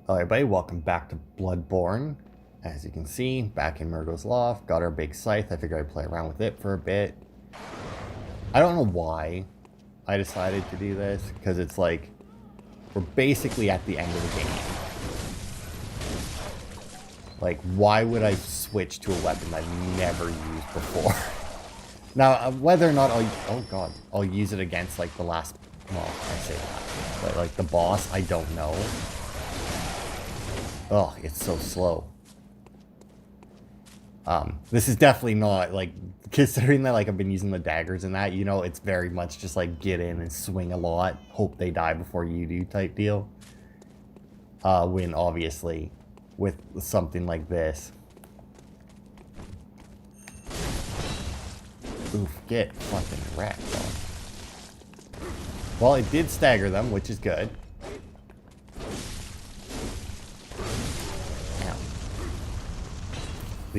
Hello everybody, welcome back to Bloodborne. As you can see, back in Murgo's Loft, got our big scythe. I figured I'd play around with it for a bit. I don't know why I decided to do this, because it's like, we're basically at the end of the game. Like, why would I switch to a weapon I've never used before? Now, whether or not I'll use it against like the last, well, I say that, but like the boss, I don't know. Oh, it's so slow. This is definitely not, like, considering that, like, I've been using the daggers and that, you know, it's very much just, like, get in and swing a lot, hope they die before you do type deal. When, obviously, with something like this. Oof, get fucking wrecked, dog. Well, it did stagger them, which is good.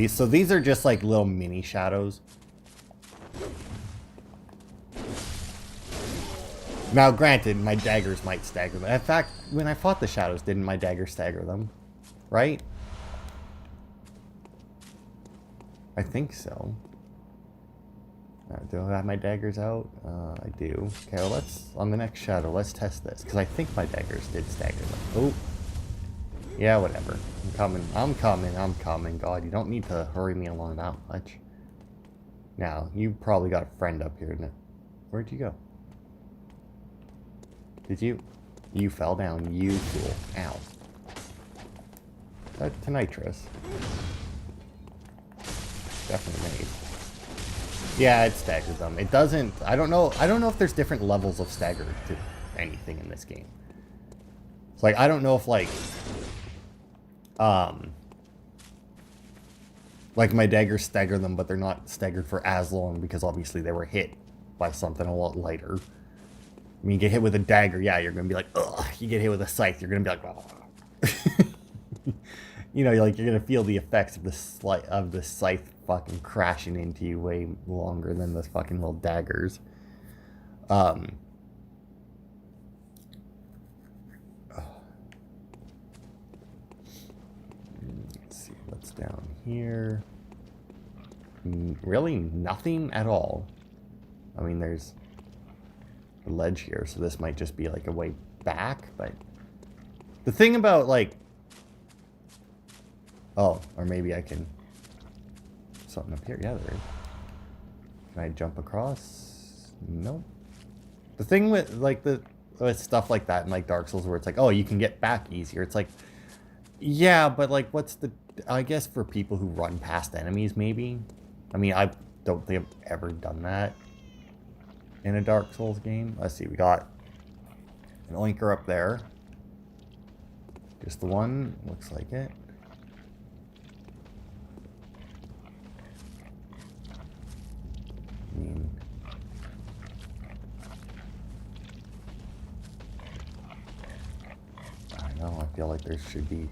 So these are just like little mini shadows. Now, granted, my daggers might stagger them. In fact, when I fought the shadows, didn't my dagger stagger them? Right? I think so. Do I have my daggers out? I do. Okay, well, on the next shadow, let's test this. Because I think my daggers did stagger them. Oh. Yeah, whatever. I'm coming. God, you don't need to hurry me along that much. Now, you probably got a friend up here. Where'd you go? Did you? You fell down, you fool. Ow. That's to nitrous. Definitely made. Yeah, it staggers them. It doesn't, I don't know if there's different levels of stagger to anything in this game. It's like, I don't know if like my daggers stagger them, but they're not staggered for as long because obviously they were hit by something a lot lighter. I mean, you get hit with a dagger, yeah, you're gonna be like, ugh. You get hit with a scythe, you're gonna be like, oh. You know, you're gonna feel the effects of the scythe fucking crashing into you way longer than the fucking little daggers. What's down here? Really nothing at all. I mean, there's a ledge here, so this might just be like a way back, but the thing about like, oh, or maybe I can, something up here. Yeah, there is. Can I jump across? Nope. The thing with like with stuff like that in like Dark Souls where it's like, oh, you can get back easier. It's like, yeah, but like, what's the, I guess for people who run past enemies, maybe. I mean, I don't think I've ever done that in a Dark Souls game. Let's see, we got an oinker up there. Just the one, looks like it. I mean, I don't know, I feel like there should be.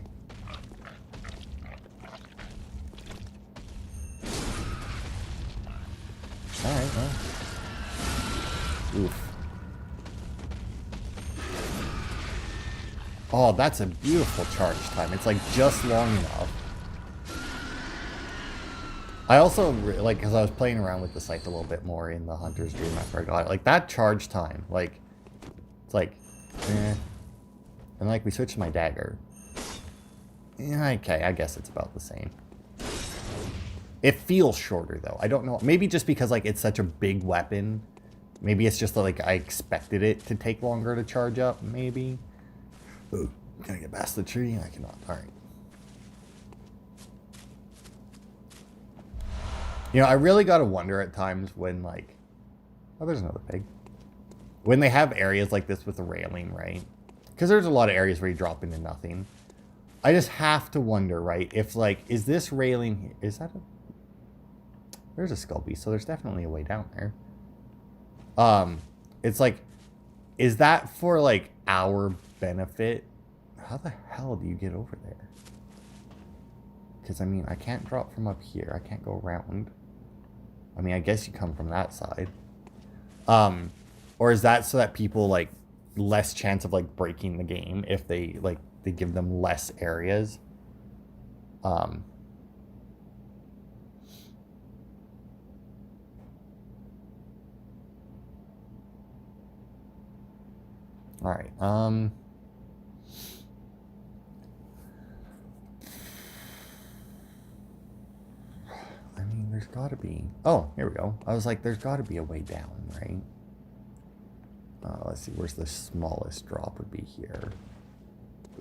Alright, well. Oof. Oh, that's a beautiful charge time. It's like just long enough. I also, like, because I was playing around with the scythe a little bit more in the Hunter's Dream after I got it. Like, that charge time, like, it's like, eh. And like, we switched to my dagger. Yeah, okay, I guess it's about the same. It feels shorter, though. I don't know. Maybe just because, like, it's such a big weapon. Maybe it's just that, like, I expected it to take longer to charge up, maybe. Ooh, can I get past the tree? I cannot. All right. You know, I really got to wonder at times when, like... Oh, there's another pig. When they have areas like this with the railing, right? Because there's a lot of areas where you drop into nothing. I just have to wonder, right? If, like, is this railing here? Is that a... There's a skull beast, so there's definitely a way down there. It's like, is that for, like, our benefit? How the hell do you get over there? Because, I mean, I can't drop from up here. I can't go around. I mean, I guess you come from that side. Or is that so that people, like, less chance of, like, breaking the game if they, like, they give them less areas. All right. I mean, there's got to be. Oh, here we go. I was like, there's got to be a way down, right? Let's see. Where's the smallest drop would be here?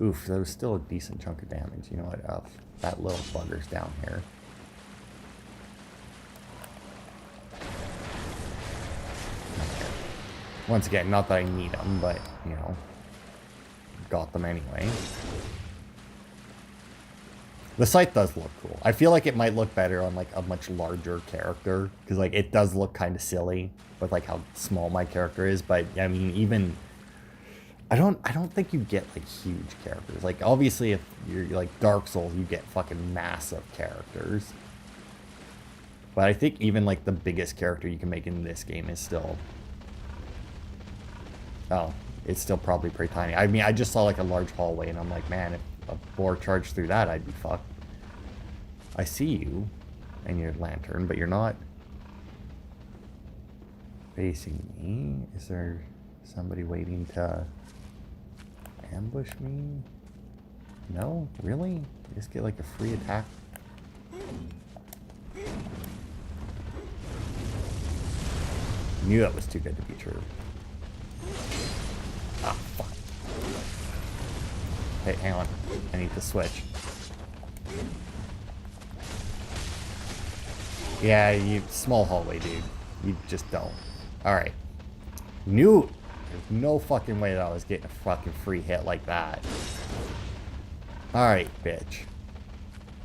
Oof, that was still a decent chunk of damage. You know what? That little bugger's down here. Okay. Once again, not that I need them, but, you know, got them anyway. The scythe does look cool. I feel like it might look better on, like, a much larger character. Because, like, it does look kind of silly with, like, how small my character is. But, I mean, even... I don't think you get, like, huge characters. Like, obviously, if you're, like, Dark Souls, you get fucking massive characters. But I think even, like, the biggest character you can make in this game is still... Oh, it's still probably pretty tiny. I mean, I just saw, like, a large hallway, and I'm like, man, if a boar charged through that, I'd be fucked. I see you and your lantern, but you're not facing me. Is there somebody waiting to ambush me? No? Really? You just get like a free attack? Knew that was too good to be true. Ah, fuck. Hey, hang on. I need to switch. Yeah, you small hallway, dude. You just don't. Alright. There's no fucking way that I was getting a fucking free hit like that. Alright, bitch.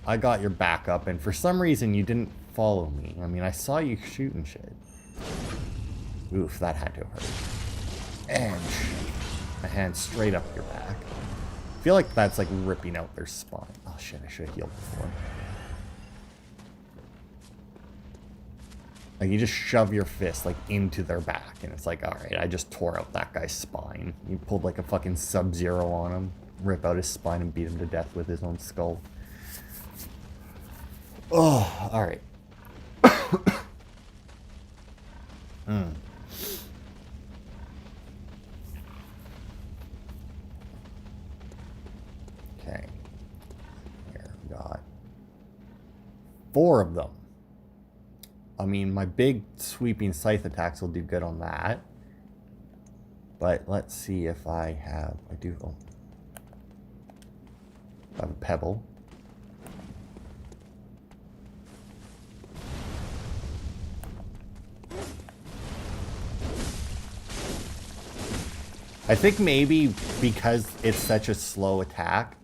I got your backup, and for some reason you didn't follow me. I mean, I saw you shooting shit. Oof, that had to hurt. And my hand straight up your back. I feel like that's like ripping out their spine. Oh shit, I should have healed before. Like, you just shove your fist, like, into their back, and it's like, alright, I just tore out that guy's spine. You pulled, like, a fucking Sub-Zero on him, rip out his spine and beat him to death with his own skull. Oh, alright. Okay. Here, we got 4 of them. I mean, my big sweeping scythe attacks will do good on that. But let's see if I have... I do... Oh. I have a pebble. I think maybe because it's such a slow attack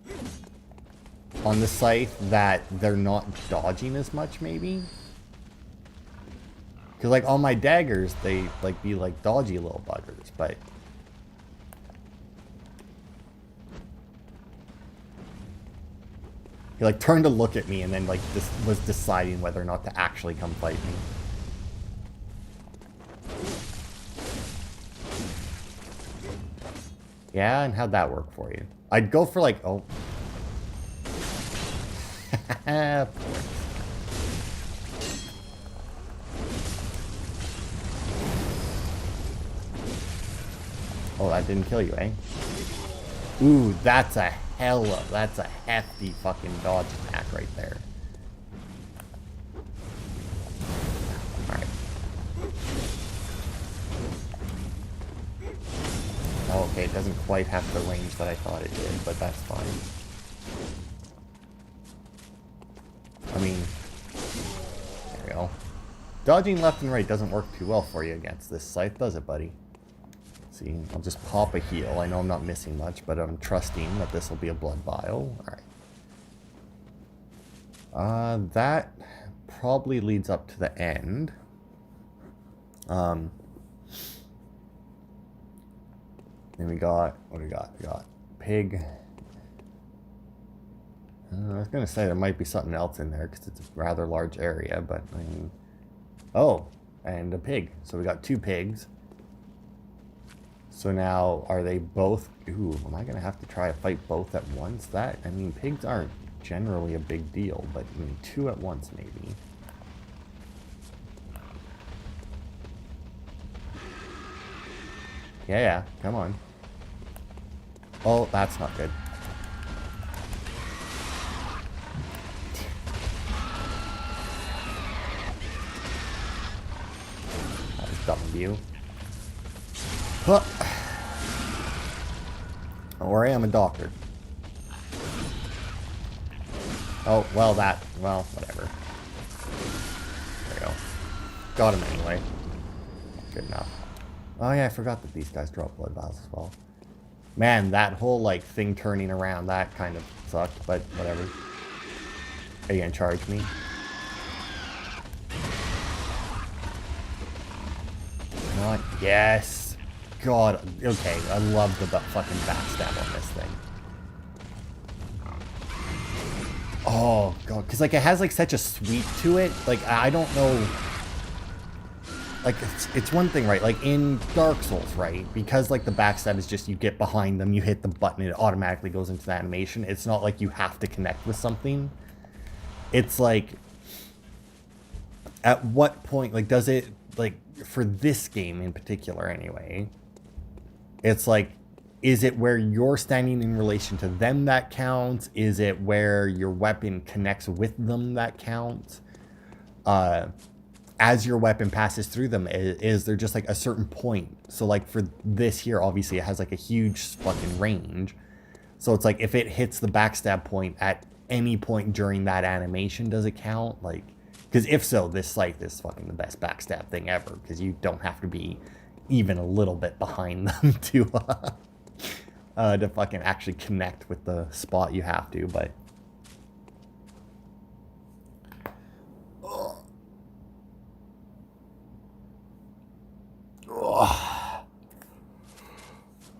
on the scythe that they're not dodging as much, maybe? Because, like, on my daggers, they, like, be, like, dodgy little buggers, but... He, like, turned to look at me and then, like, was deciding whether or not to actually come fight me. Yeah, and how'd that work for you? I'd go for, like, oh... Oh, that didn't kill you, eh? Ooh, that's a hefty fucking dodge attack right there. Alright. Oh, okay, it doesn't quite have the range that I thought it did, but that's fine. I mean, there we go. Dodging left and right doesn't work too well for you against this scythe, does it, buddy? See, I'll just pop a heal. I know I'm not missing much, but I'm trusting that this will be a blood vial. Alright. That probably leads up to the end. Then we got, what do we got? We got pig. I was going to say there might be something else in there because it's a rather large area, but I mean... Oh, and a pig. So we got 2 pigs. So now, are they both... Ooh, am I going to have to try to fight both at once? That, I mean, pigs aren't generally a big deal, but I mean, 2 at once, maybe. Yeah, come on. Oh, that's not good. That was dumb of you. Huh. Don't worry, I'm a doctor. Oh, well, whatever. There we go. Got him anyway. Good enough. Oh yeah, I forgot that these guys drop blood vials as well. Man, that whole, like, thing turning around, that kind of sucked, but whatever. Are you gonna charge me? Come on. Yes! God, okay, I love the fucking backstab on this thing. Oh, God, because, like, it has, like, such a sweep to it. Like, I don't know... Like, it's one thing, right? Like, in Dark Souls, right? Because, like, the backstab is just you get behind them, you hit the button, it automatically goes into the animation. It's not like you have to connect with something. It's like, at what point, like, does it, like, for this game in particular anyway, it's like, is it where you're standing in relation to them that counts? Is it where your weapon connects with them that counts? As your weapon passes through them, is there just like a certain point? So like for this here, obviously it has like a huge fucking range. So it's like if it hits the backstab point at any point during that animation, does it count? Like, because if so, this scythe is fucking the best backstab thing ever, because you don't have to be even a little bit behind them to fucking actually connect with the spot you have to, but...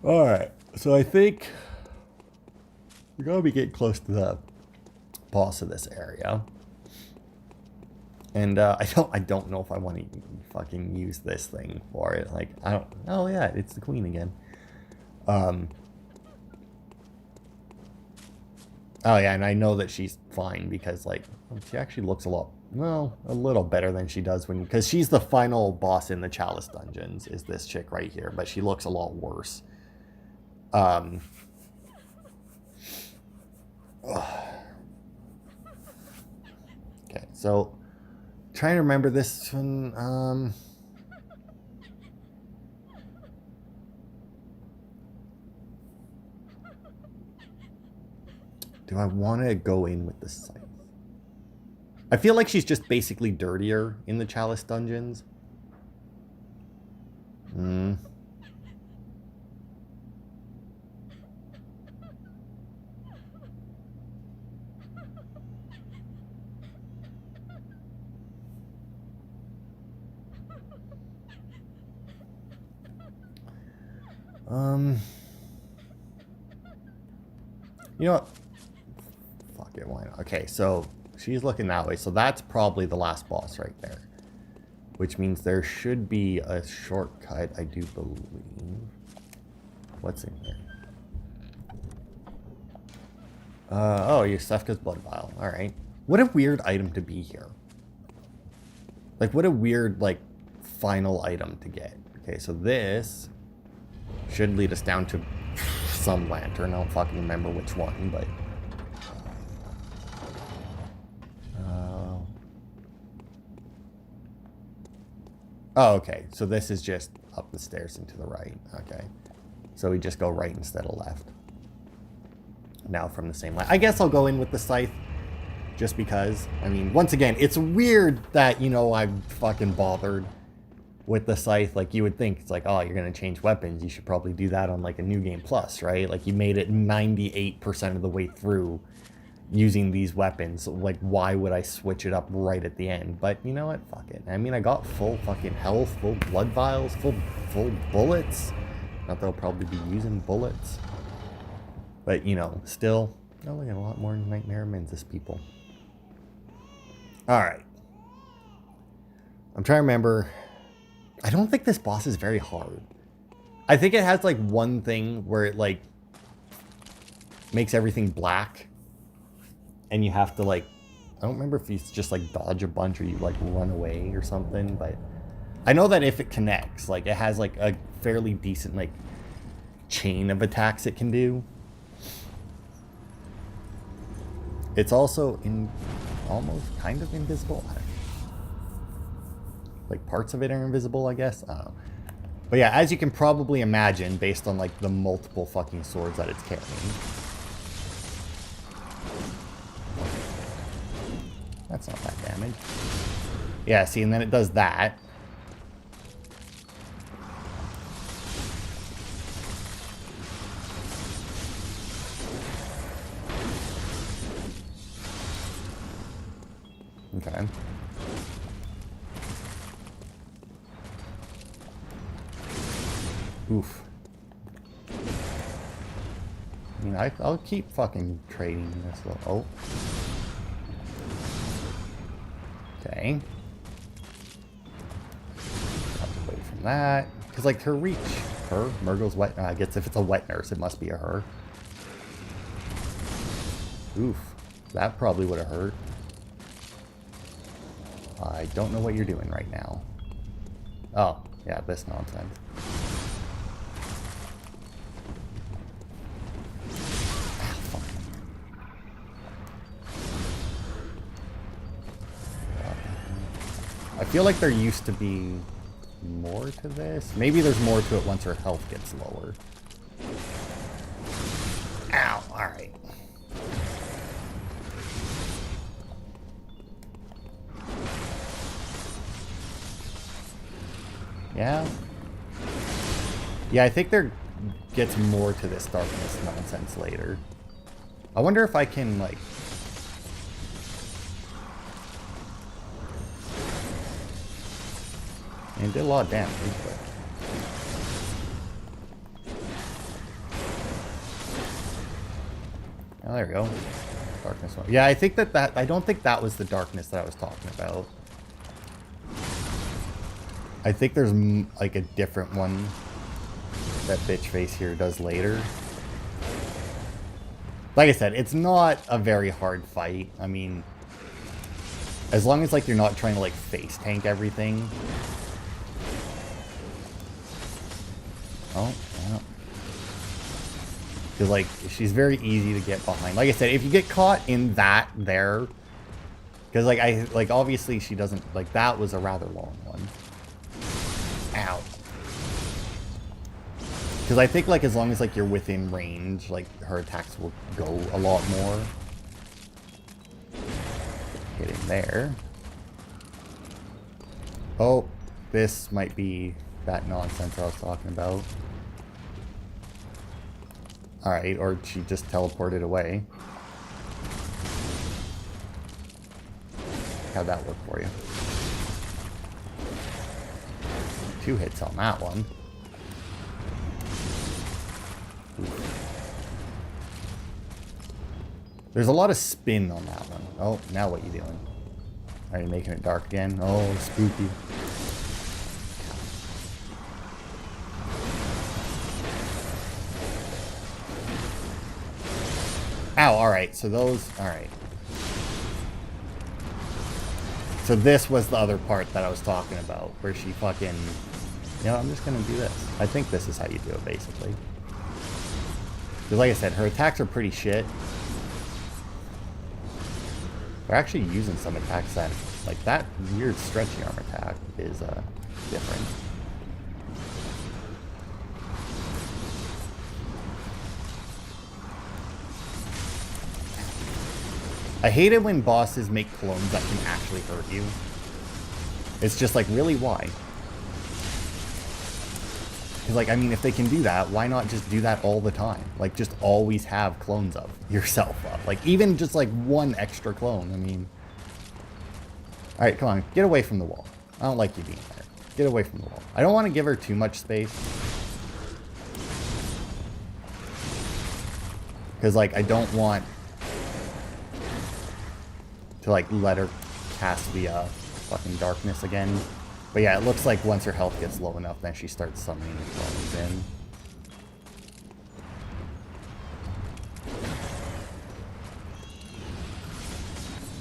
Alright, so I think we're gonna be getting close to the boss of this area. And I don't know if I want to fucking use this thing for it. Like, I don't... Oh yeah, it's the queen again. Oh yeah, and I know that she's fine because, like, she actually looks a lot... Well, a little better than she does when... Because she's the final boss in the Chalice Dungeons, is this chick right here. But she looks a lot worse. Okay, so... Trying to remember this one... Do I want to go in with the scythe? I feel like she's just basically dirtier in the Chalice Dungeons. You know what? Fuck it, why not? Okay, so she's looking that way. So that's probably the last boss right there. Which means there should be a shortcut, I do believe. What's in here? Oh, Yusefka's blood vial. Alright. What a weird item to be here. Like, what a weird, like, final item to get. Okay, so this should lead us down to some lantern. I don't fucking remember which one, but... Oh, okay. So this is just up the stairs and to the right. Okay. So we just go right instead of left. Now from the same line. I guess I'll go in with the scythe. Just because. I mean, once again, it's weird that, you know, I'm fucking bothered with the scythe. Like, you would think, it's like, oh, you're going to change weapons. You should probably do that on, like, a New Game Plus, right? Like, you made it 98% of the way through using these weapons. Like, why would I switch it up right at the end? But you know what? Fuck it. I mean, I got full fucking health, full blood vials, full bullets. Not that I'll probably be using bullets. But, you know, still, oh, look at a lot more Nightmare Mensis people. Alright. I'm trying to remember. I don't think this boss is very hard. I think it has like one thing where it like makes everything black, and you have to like, I don't remember if you just like dodge a bunch or you like run away or something, but I know that if it connects, like it has like a fairly decent like chain of attacks it can do. It's also in almost kind of invisible. Like parts of it are invisible, I guess. I don't know. But yeah, as you can probably imagine, based on like the multiple fucking swords that it's carrying. That's not that damage. Yeah, see, and then it does that. Okay. Oof. I mean, I'll keep fucking trading this little... Oh. Okay. Out away from that. Because, like, her reach... Her? Murgle's wet... I guess if it's a wet nurse, it must be a her. Oof. That probably would have hurt. I don't know what you're doing right now. Oh, yeah, this nonsense. I feel like there used to be more to this. Maybe there's more to it once her health gets lower. Ow, alright. Yeah? Yeah, I think there gets more to this darkness nonsense later. I wonder if I can, like... And it did a lot of damage, but... Oh, there we go. Darkness one. Yeah, I think that I don't think that was the darkness that I was talking about. I think there's, like, a different one that bitch face here does later. Like I said, it's not a very hard fight. I mean, as long as, like, you're not trying to, like, face tank everything. Oh, yeah. Because, like, she's very easy to get behind. Like I said, if you get caught in that there, because, like, obviously she doesn't, like, that was a rather long one. Ow. Because I think, like, as long as, like, you're within range, like, her attacks will go a lot more. Get in there. Oh, this might be that nonsense I was talking about. Alright, or she just teleported away. How'd that work for you? 2 hits on that one. There's a lot of spin on that one. Oh, now what you doing? Are you making it dark again? Oh, spooky. Ow, alright, so those... Alright. So this was the other part that I was talking about, where she fucking... You know, I'm just gonna do this. I think this is how you do it, basically. Because like I said, her attacks are pretty shit. They're actually using some attacks that... Like, that weird stretchy arm attack is, different. I hate it when bosses make clones that can actually hurt you. It's just like, really, why? Because, like, I mean, if they can do that, why not just do that all the time? Like, just always have clones of yourself up. Like, even just, like, one extra clone, I mean... Alright, come on, get away from the wall. I don't like you being there. Get away from the wall. I don't want to give her too much space. Because, like, I don't want... to, like, let her cast the fucking darkness again. But yeah, it looks like once her health gets low enough, then she starts summoning the clones in.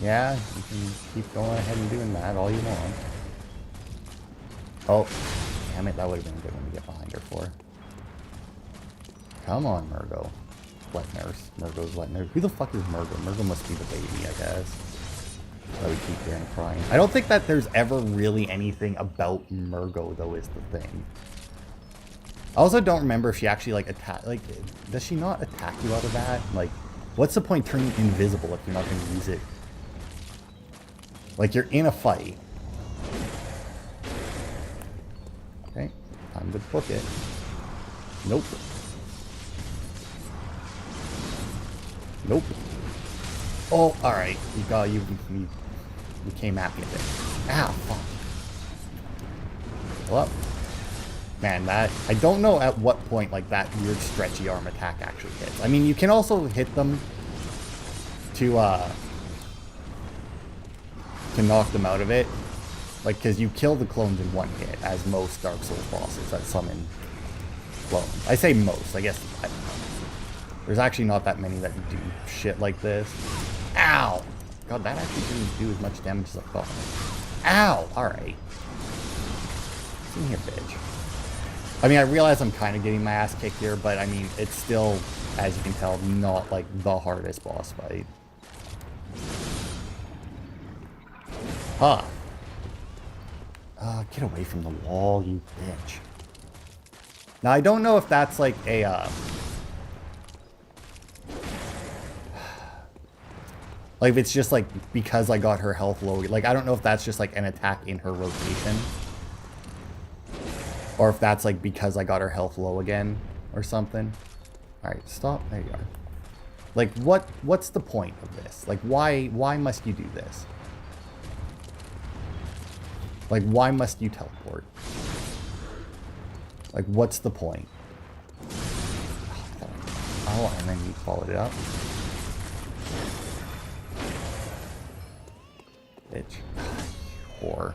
Yeah, you can keep going ahead and doing that all you want. Oh, damn it, that would have been a good one to get behind her for. Come on, Murgo. Wet nurse. Murgo's wet nurse. Who the fuck is Murgo? Murgo must be the baby, I guess. That we keep hearing crying. I don't think that there's ever really anything about Murgo, though, is the thing. I also don't remember if she actually, like, does she not attack you out of that? Like, what's the point turning invisible if you're not going to use it? Like, you're in a fight. Okay, time to book it. Nope. Nope. Oh, alright. You came at me a bit. Ah, fuck. Well, man, that... I don't know at what point, like, that weird stretchy arm attack actually hits. I mean, you can also hit them to knock them out of it. Like, because you kill the clones in one hit, as most Dark Souls bosses that summon clones. I say most, I guess, I don't know. There's actually not that many that do shit like this. Ow! God, that actually didn't do as much damage as I thought. Ow! Alright. Give me a bitch. I mean, I realize I'm kind of getting my ass kicked here, but I mean, it's still, as you can tell, not like the hardest boss fight. Huh. Get away from the wall, you bitch. Now, I don't know if that's like a, like, if it's just, like, because I got her health low. Like, I don't know if that's just, like, an attack in her rotation. Or if that's, like, because I got her health low again. Or something. Alright, stop. There you are. Like, what's the point of this? Like, why must you do this? Like, why must you teleport? Like, what's the point? Oh, and then you followed it up. Bitch. Whore.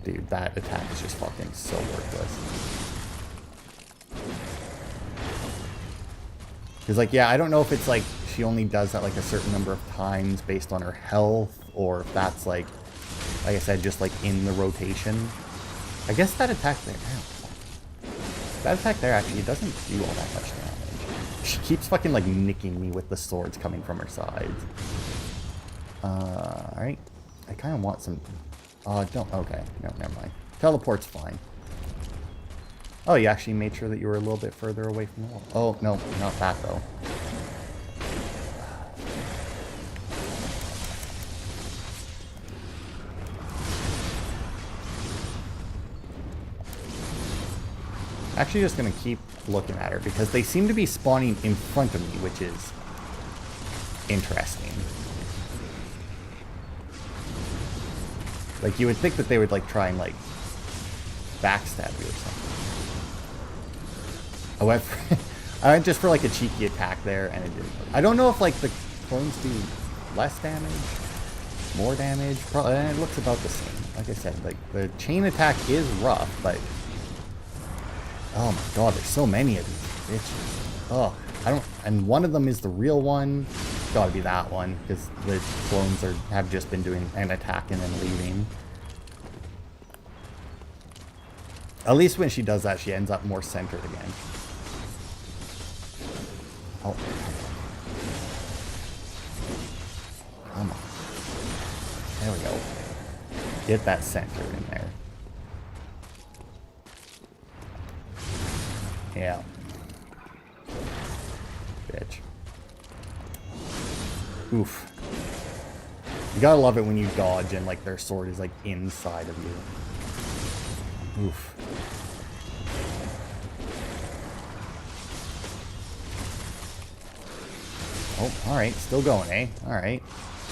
Dude, that attack is just fucking so worthless. Because, like, yeah, I don't know if it's, like, she only does that, like, a certain number of times based on her health, or if that's, like I said, just, like, in the rotation. I guess that attack there... That attack there, actually, doesn't do all that much damage. She keeps fucking, like, nicking me with the swords coming from her sides. Alright. I kind of want some... don't... Okay. No, never mind. Teleport's fine. Oh, you actually made sure that you were a little bit further away from the wall. Oh, no. Not that, though. Actually just going to keep looking at her because they seem to be spawning in front of me, which is interesting. Like, you would think that they would, like, try and, like, backstab you or something. I went just for, like, a cheeky attack there, and it didn't work. I don't know if, like, the clones do less damage, more damage. Probably, it looks about the same. Like I said, like, the chain attack is rough, but... Oh my god, there's so many of these bitches. Oh, and one of them is the real one. Gotta be that one, because the clones have just been doing an attack and then leaving. At least when she does that, she ends up more centered again. Oh. Come on. There we go. Get that center in there. Yeah. Bitch. Oof. You gotta love it when you dodge and, like, their sword is, like, inside of you. Oof. Oh, alright. Still going, eh? Alright.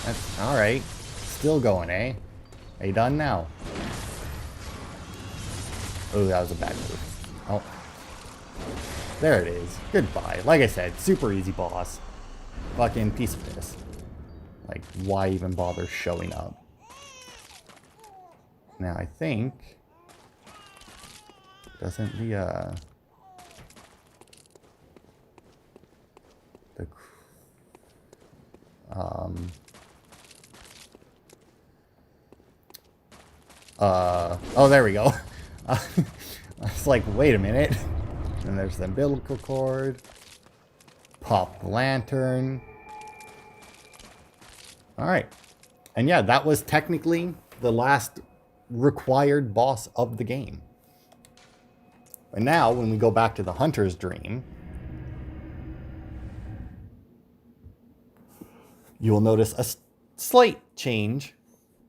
That's... Alright. Still going, eh? Are you done now? Oh, that was a bad move. Oh. There it is. Goodbye. Like I said, super easy boss. Fucking piece of piss. Like, why even bother showing up? Now, I think... Doesn't the oh, there we go. I was like, wait a minute. And there's the umbilical cord. Pop the lantern. Alright. And yeah, that was technically the last required boss of the game. And now, when we go back to the Hunter's Dream, you will notice a slight change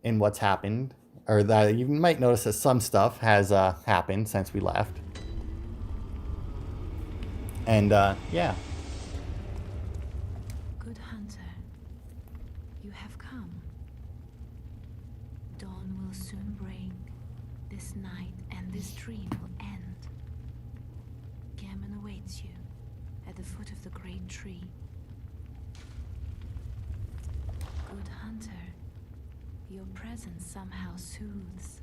in what's happened. Or that you might notice that some stuff has happened since we left. And, yeah. Good hunter, you have come. Dawn will soon break. This night and this dream will end. Gammon awaits you at the foot of the great tree. Good hunter, your presence somehow soothes.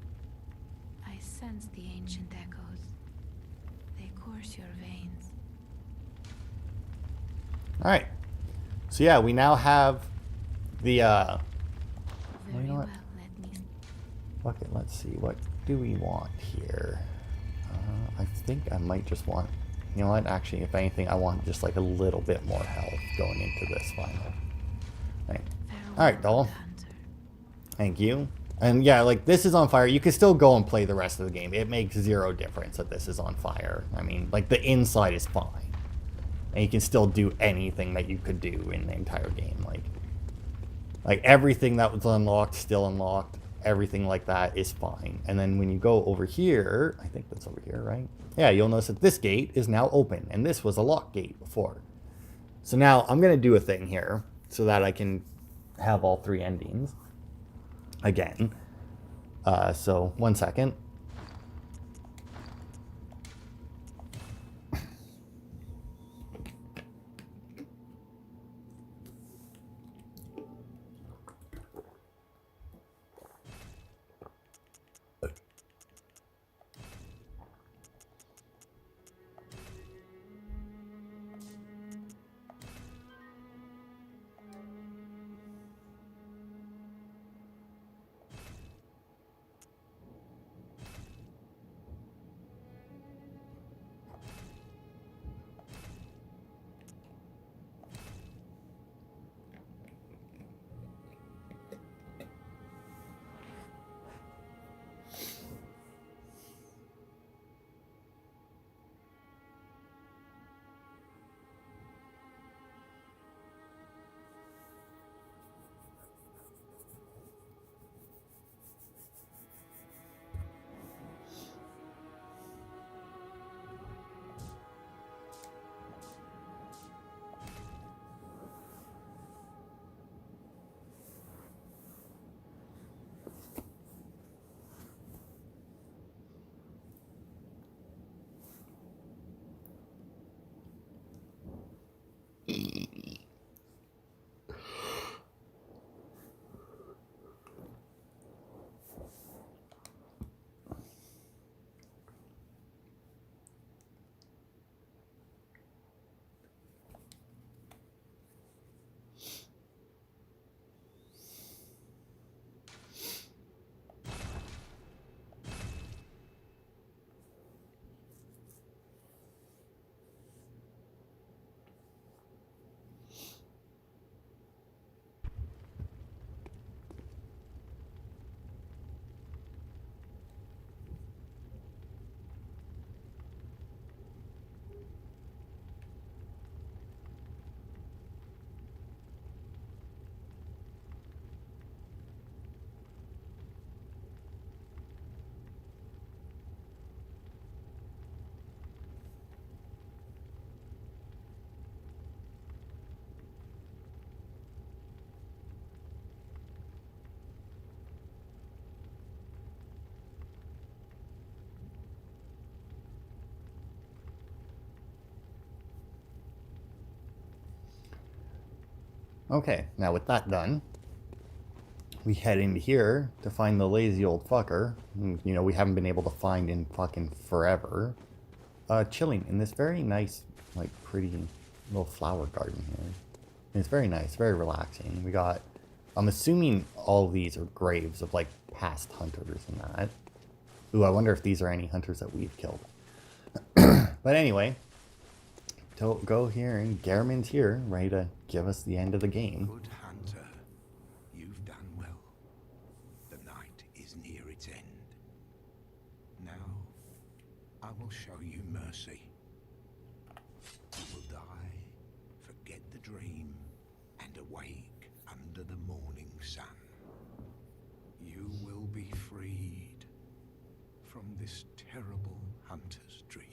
I sense the ancient echoes. They course your veins. Alright. So yeah, we now have the, Very you know what? well, let me... Okay, let's see. What do we want here? I think I might just want... You know what? Actually, if anything, I want just like a little bit more health going into this final. Right. Alright, doll. Thank you. And yeah, like, this is on fire. You can still go and play the rest of the game. It makes zero difference that this is on fire. I mean, like, the inside is fine. And you can still do anything that you could do in the entire game. Like everything that was unlocked, still unlocked. Everything like that is fine. And then when you go over here, I think that's over here, right? Yeah, you'll notice that this gate is now open. And this was a locked gate before. So now I'm going to do a thing here so that I can have all three endings again. So 1 second. Okay, now with that done, we head into here to find the lazy old fucker. You know, we haven't been able to find in fucking forever. Chilling in this very nice, like, pretty little flower garden here. And it's very nice, very relaxing. We got, I'm assuming all of these are graves of, like, past hunters and that. Ooh, I wonder if these are any hunters that we've killed. But anyway, to go here, and Gehrman's here, ready to give us the end of the game. Good hunter, you've done well. The night is near its end. Now, I will show you mercy. You will die, forget the dream, and awake under the morning sun. You will be freed from this terrible hunter's dream.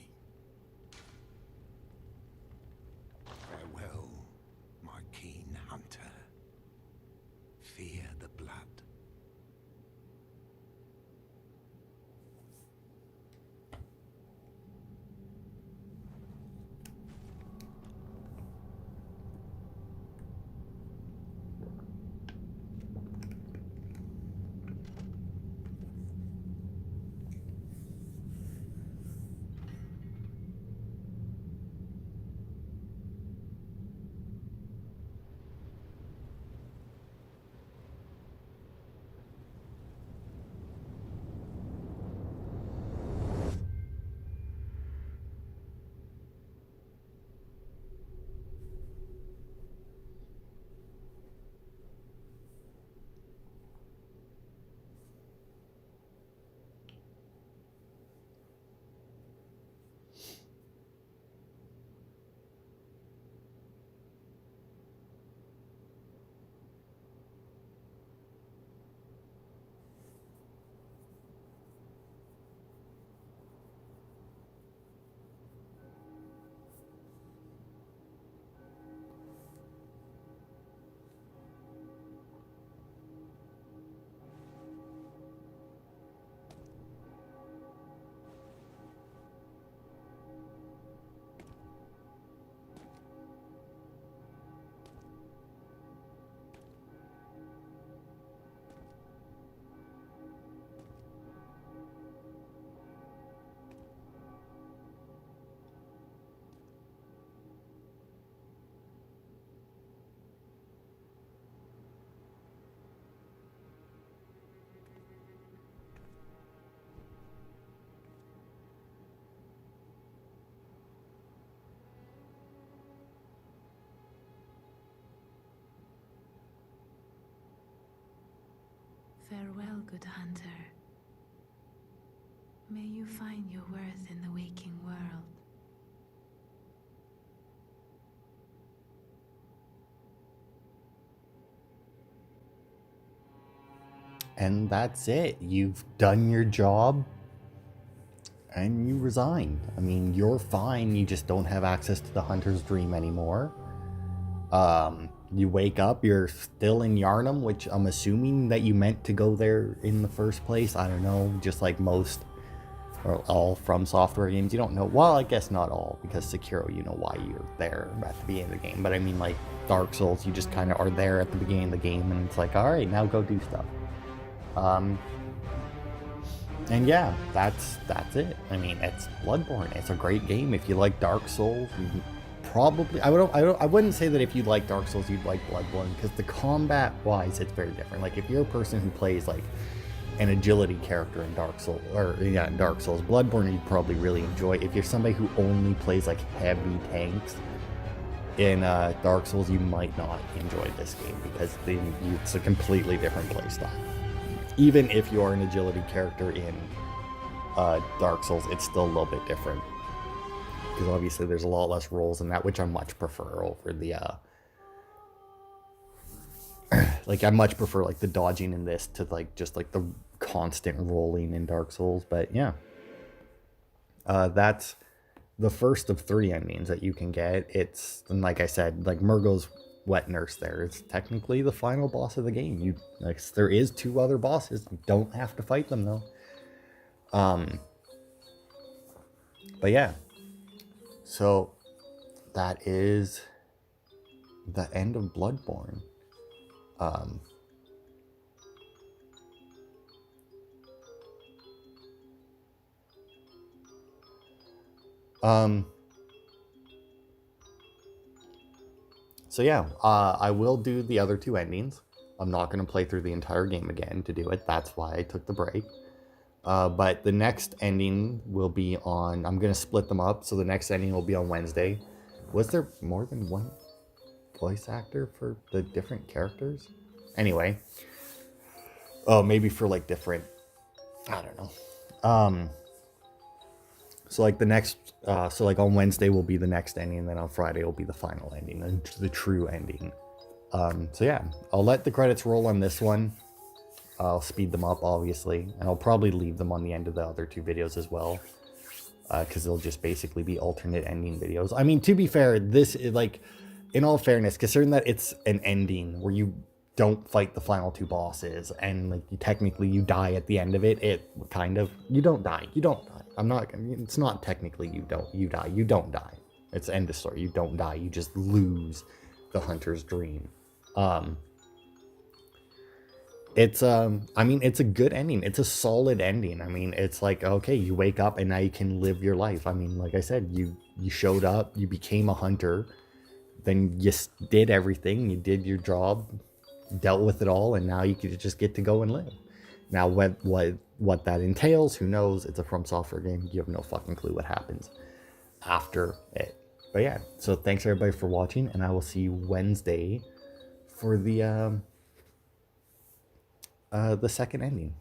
Farewell, my keen hunter. Fear the blood. Farewell, good hunter. May you find your worth in the waking world. And that's it. You've done your job. And you resigned. I mean, you're fine. You just don't have access to the hunter's dream anymore. You wake up, you're still in Yarnum, which I'm assuming that you meant to go there in the first place. I don't know, just like most or all From Software games. You don't know, well, I guess not all, because Sekiro, you know why you're there at the beginning of the game. But I mean, like Dark Souls, you just kind of are there at the beginning of the game, and it's like, all right, now go do stuff. And yeah, that's it. I mean, it's Bloodborne. It's a great game. If you like Dark Souls, you probably, I wouldn't say that if you like Dark Souls, you'd like Bloodborne, because the combat wise, it's very different. Like if you're a person who plays like an agility character in Dark Souls, Bloodborne, you'd probably really enjoy. If you're somebody who only plays like heavy tanks in Dark Souls, you might not enjoy this game, because it's a completely different playstyle. Even if you are an agility character in Dark Souls, it's still a little bit different. Because obviously there's a lot less rolls in that, which I much prefer over the... like, I much prefer, like, the dodging in this to, like, just, like, the constant rolling in Dark Souls. But, yeah. That's the first of 3 endings that you can get. It's, and like I said, like, Murgo's wet nurse there. It's technically the final boss of the game. There is 2 other bosses. You don't have to fight them, though. But yeah. So, that is the end of Bloodborne. So yeah, I will do the other two endings. I'm not going to play through the entire game again to do it. That's why I took the break. But the next ending will be on... I'm going to split them up. So the next ending will be on Wednesday. Was there more than one voice actor for the different characters? Anyway. Oh, maybe for like different... I don't know. So like the next... so like on Wednesday will be the next ending. And then on Friday will be the final ending. The true ending. So yeah, I'll let the credits roll on this one. I'll speed them up, obviously, and I'll probably leave them on the end of the other two videos as well, because they'll just basically be alternate ending videos. I mean, to be fair, this is like, in all fairness, considering that it's an ending where you don't fight the final two bosses, and like technically you die at the end of it, you don't die. It's not technically you don't die. It's end of story. You don't die. You just lose the hunter's dream. It's I mean, it's a good ending. It's a solid ending. I mean, it's like, okay, you wake up and now you can live your life. I mean, like I said, you showed up, you became a hunter, then you did everything, you did your job, dealt with it all, and now you could just get to go and live. Now what that entails, who knows? It's a From Software game. You have no fucking clue what happens after it. But yeah, so thanks everybody for watching, and I will see you Wednesday for the second ending.